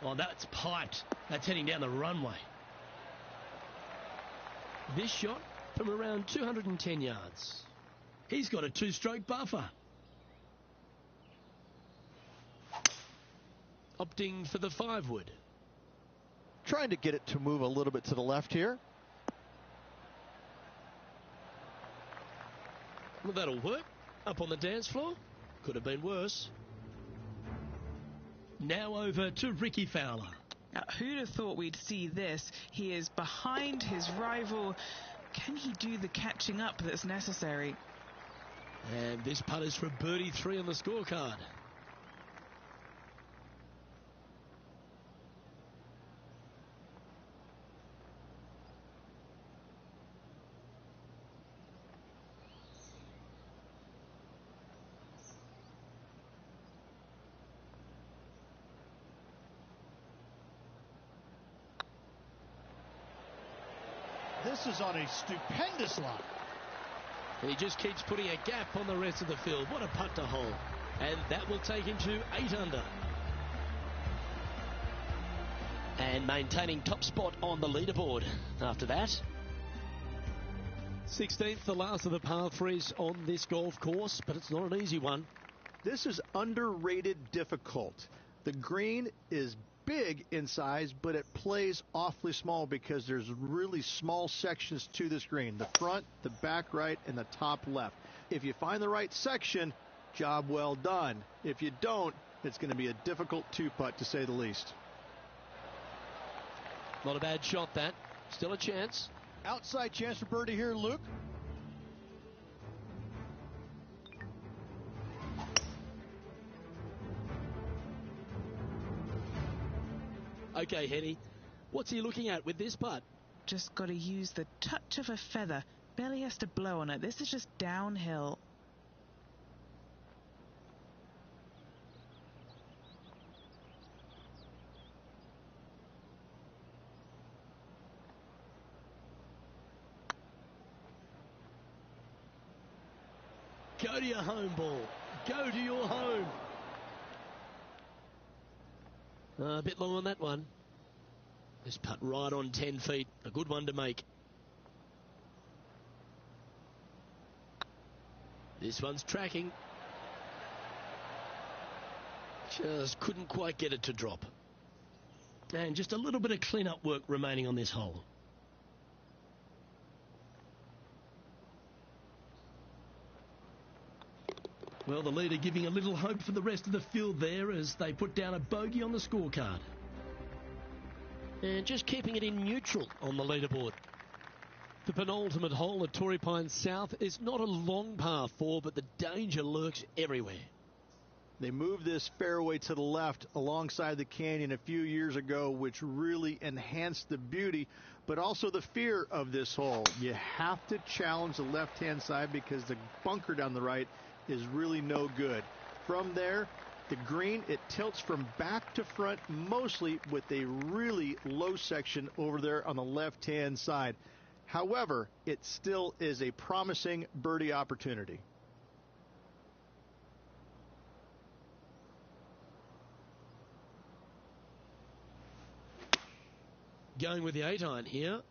Oh, that's piped. That's heading down the runway. This shot from around 210 yards. He's got a two-stroke buffer. Opting for the 5-wood. Trying to get it to move a little bit to the left here. Well, that'll work. Up on the dance floor. Could have been worse. Now over to Ricky Fowler. Now, who'd have thought we'd see this? He is behind his rival. Can he do the catching up that's necessary? And this putt is for birdie 3 on the scorecard. This is on a stupendous line. He just keeps putting a gap on the rest of the field. What a putt to hole. And that will take him to 8 under. And maintaining top spot on the leaderboard after that. 16th, the last of the par 3s on this golf course, but it's not an easy one. This is underrated difficult. The green is big in size, but it plays awfully small because there's really small sections to this green. The front, the back right, and the top left. If you find the right section, job well done. If you don't, it's going to be a difficult 2-putt to say the least. Not a bad shot, that. Still a chance. Outside chance for birdie here, Luke. Okay, Henny, what's he looking at with this putt? Just got to use the touch of a feather. Barely has to blow on it. This is just downhill. Go to your home ball. Go to your home. A bit long on that one. This putt right on 10 feet. A good one to make. This one's tracking. Just couldn't quite get it to drop. And just a little bit of clean-up work remaining on this hole. Well, the leader giving a little hope for the rest of the field there as they put down a bogey on the scorecard. And just keeping it in neutral on the leaderboard. The penultimate hole at Torrey Pines South is not a long par 4, but the danger lurks everywhere. They moved this fairway to the left alongside the canyon a few years ago, which really enhanced the beauty, but also the fear of this hole. You have to challenge the left-hand side because the bunker down the right is really no good. From there, the green, it tilts from back to front mostly with a really low section over there on the left-hand side. However, it still is a promising birdie opportunity. Going with the 8-iron here.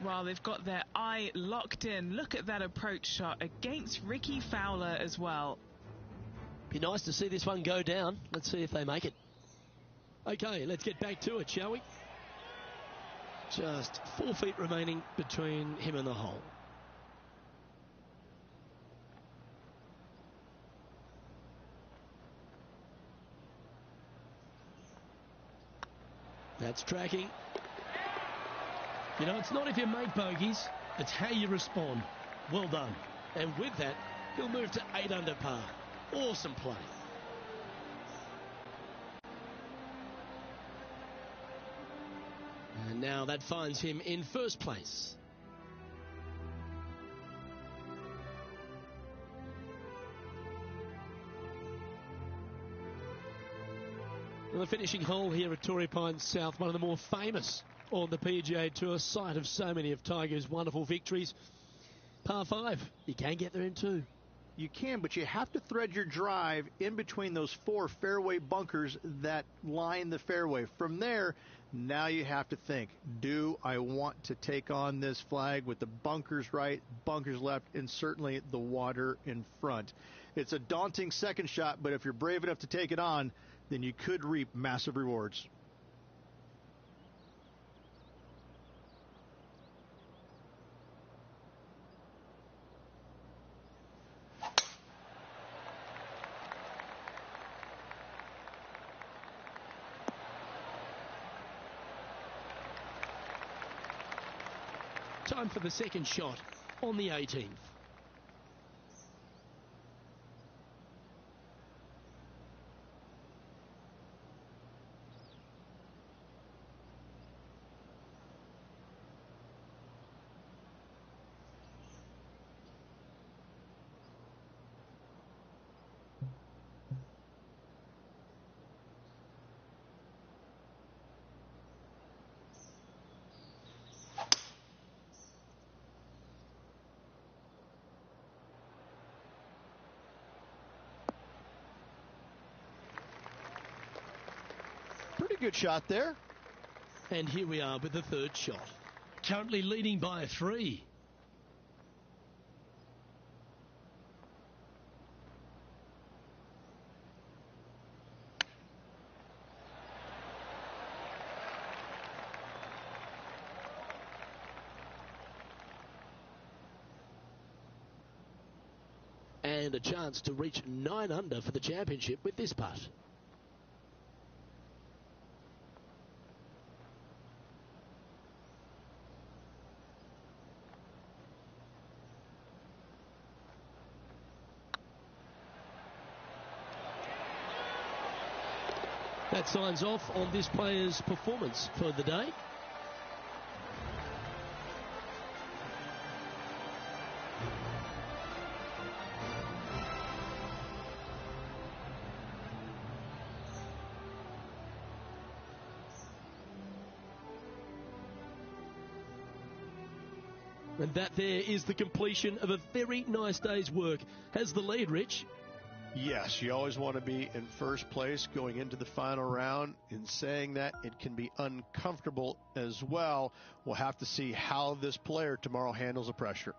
Well, they've got their eye locked in. Look at that approach shot against Ricky Fowler as well. Be nice to see this one go down. Let's see if they make it. Okay, let's get back to it, shall we? Just 4 feet remaining between him and the hole. That's tracking. You know, it's not if you make bogeys, it's how you respond. Well done. And with that, he'll move to 8 under par. Awesome play. And now that finds him in first place. And the finishing hole here at Torrey Pines South, one of the more famous on the PGA Tour, site of so many of Tiger's wonderful victories. Par 5. You can get there in 2. You can, but you have to thread your drive in between those 4 fairway bunkers that line the fairway. From there, now you have to think, do I want to take on this flag with the bunkers right, bunkers left, and certainly the water in front? It's a daunting second shot, but if you're brave enough to take it on, then you could reap massive rewards. Time for the second shot on the 18th. Pretty good shot there. And here we are with the third shot. Currently leading by 3. And a chance to reach 9 under for the championship with this putt. That signs off on this player's performance for the day. And that there is the completion of a very nice day's work. Has the lead, Rich? Yes, you always want to be in first place going into the final round. In saying that, it can be uncomfortable as well. We'll have to see how this player tomorrow handles the pressure.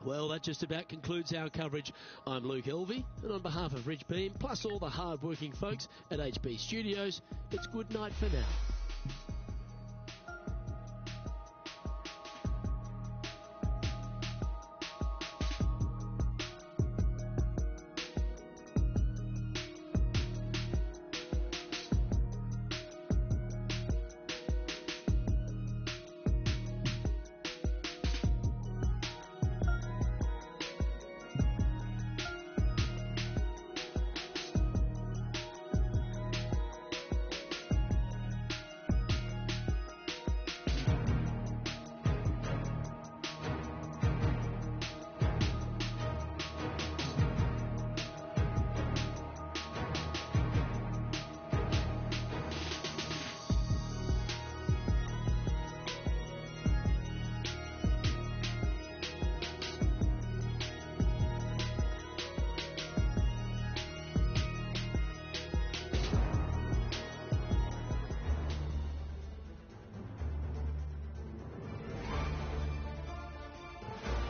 Well, that just about concludes our coverage. I'm Luke Elvey, and on behalf of Rich Beam, plus all the hard-working folks at HB Studios, it's good night for now.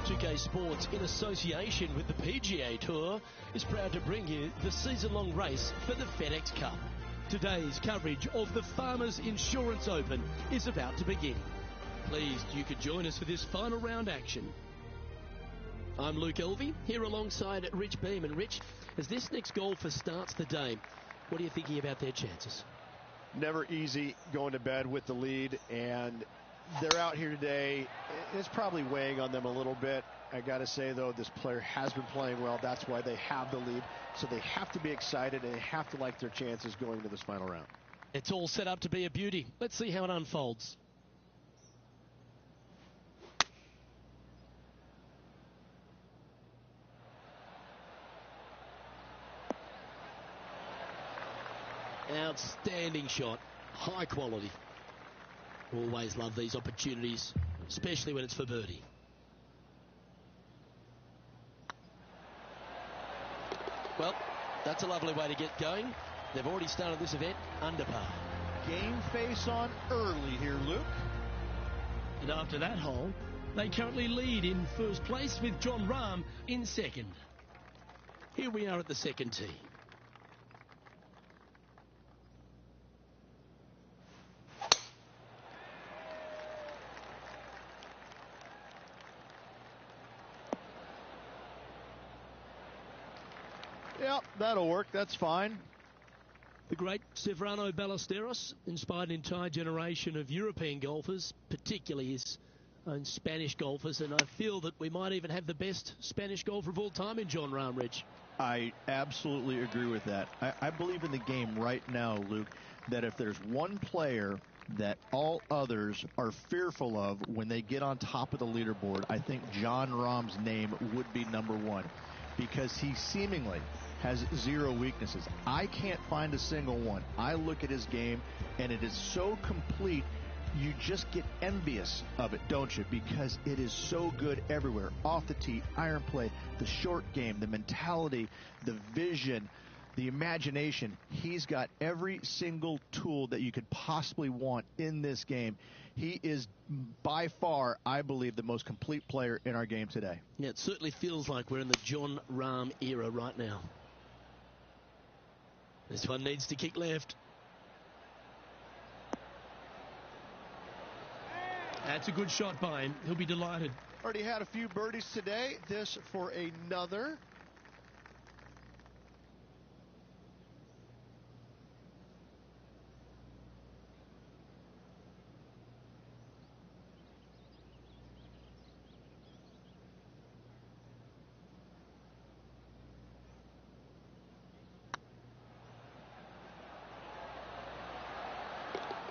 2K Sports, in association with the PGA Tour, is proud to bring you the season-long race for the FedEx Cup. Today's coverage of the Farmers Insurance Open is about to begin. Pleased you could join us for this final round action. I'm Luke Elvey, here alongside Rich Beam. And Rich, as this next golfer starts the day, what are you thinking about their chances? Never easy going to bed with the lead, and they're out here today. It's probably weighing on them a little bit. I got to say, though, this player has been playing well. That's why they have the lead. So they have to be excited, and they have to like their chances going into this final round. It's all set up to be a beauty. Let's see how it unfolds. Outstanding shot. High quality. Always love these opportunities, especially when it's for birdie. Well, that's a lovely way to get going. They've already started this event under par. Game face on early here, Luke. And after that hole, they currently lead in first place with Jon Rahm in second. Here we are at the second tee. Yep, that'll work. That's fine. The great Severano Ballesteros inspired an entire generation of European golfers, particularly his own Spanish golfers, and I feel that we might even have the best Spanish golfer of all time in Jon Rahm, Rich. I absolutely agree with that. I believe in the game right now, Luke, that if there's one player that all others are fearful of when they get on top of the leaderboard, I think Jon Rahm's name would be number one, because he seemingly has zero weaknesses. I can't find a single one. I look at his game, and it is so complete, you just get envious of it, don't you? Because it is so good everywhere. Off the tee, iron play, the short game, the mentality, the vision, the imagination. He's got every single tool that you could possibly want in this game. He is by far, I believe, the most complete player in our game today. Yeah, it certainly feels like we're in the Jon Rahm era right now. This one needs to kick left. That's a good shot by him. He'll be delighted. Already had a few birdies today. This for another.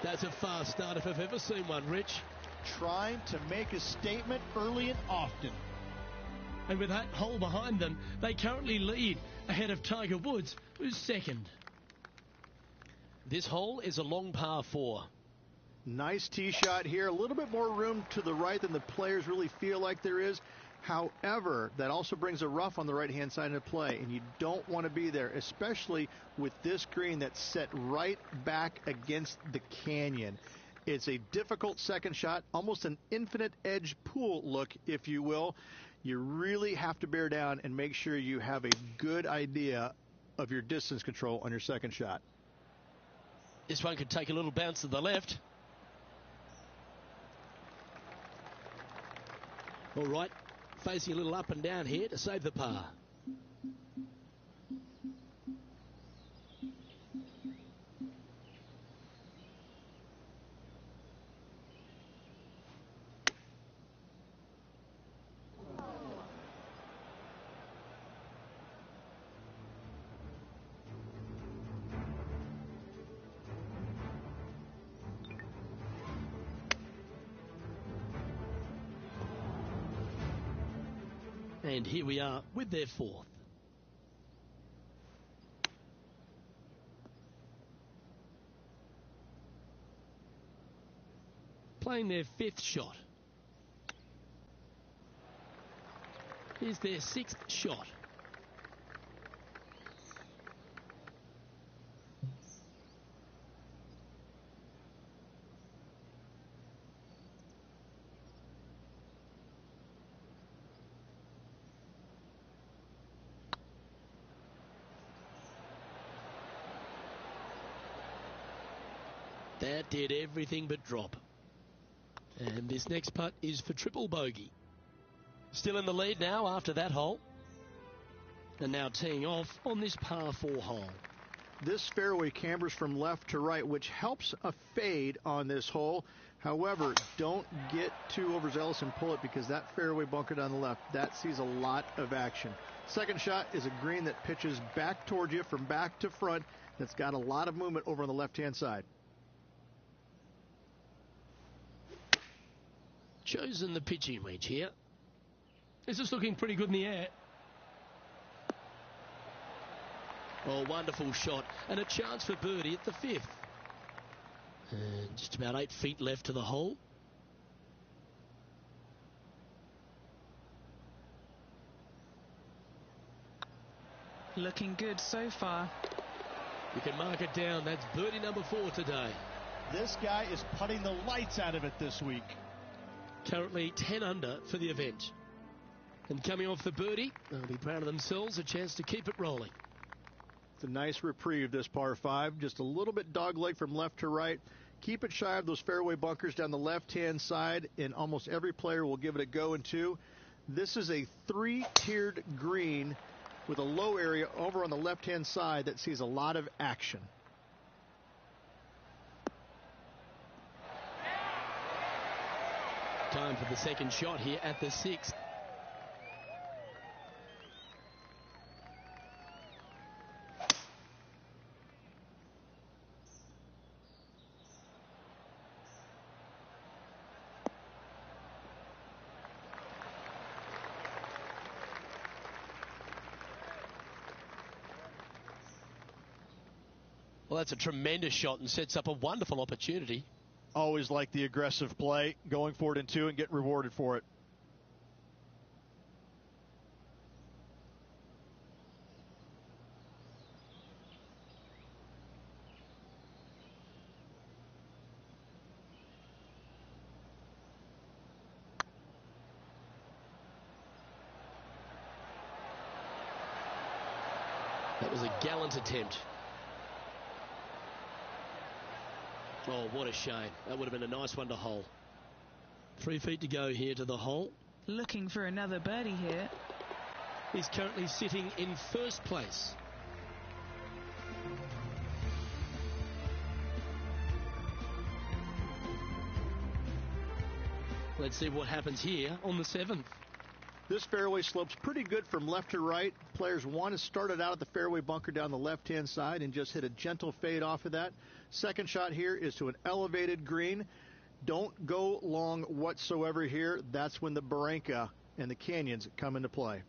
That's a fast start if I've ever seen one, Rich. Trying to make a statement early and often. And with that hole behind them, they currently lead ahead of Tiger Woods, who's second. This hole is a long par 4. Nice tee shot here. A little bit more room to the right than the players really feel like there is. However, that also brings a rough on the right-hand side into play, and you don't want to be there, especially with this green that's set right back against the canyon. It's a difficult second shot, almost an infinite edge pool look, if you will. You really have to bear down and make sure you have a good idea of your distance control on your second shot. This one could take a little bounce to the left. All right, facing a little up and down here to save the par. And here we are with their fourth. Playing their fifth shot. Here's their sixth shot. That did everything but drop. And this next putt is for triple bogey. Still in the lead now after that hole. And now teeing off on this par 4 hole. This fairway cambers from left to right, which helps a fade on this hole. However, don't get too overzealous and pull it, because that fairway bunker down the left, that sees a lot of action. Second shot is a green that pitches back towards you from back to front. That's got a lot of movement over on the left-hand side. Chosen the pitching wedge here. This is looking pretty good in the air. Oh, wonderful shot. And a chance for birdie at the fifth. And just about 8 feet left to the hole. Looking good so far. You can mark it down. That's birdie number 4 today. This guy is putting the lights out of it this week. Currently 10 under for the event. And coming off the birdie, they'll be proud of themselves, a chance to keep it rolling. It's a nice reprieve, this par 5. Just a little bit dogleg from left to right. Keep it shy of those fairway bunkers down the left-hand side, and almost every player will give it a go in 2. This is a 3-tiered green with a low area over on the left-hand side that sees a lot of action. Time for the second shot here at the 6th. Well, that's a tremendous shot and sets up a wonderful opportunity. Always like the aggressive play, going for it in 2 and getting rewarded for it. That was a gallant attempt. Oh, what a shame. That would have been a nice one to hole. 3 feet to go here to the hole. Looking for another birdie here. He's currently sitting in first place. Let's see what happens here on the 7th. This fairway slopes pretty good from left to right. Players want to start it out at the fairway bunker down the left-hand side and just hit a gentle fade off of that. Second shot here is to an elevated green. Don't go long whatsoever here. That's when the barranca and the canyons come into play.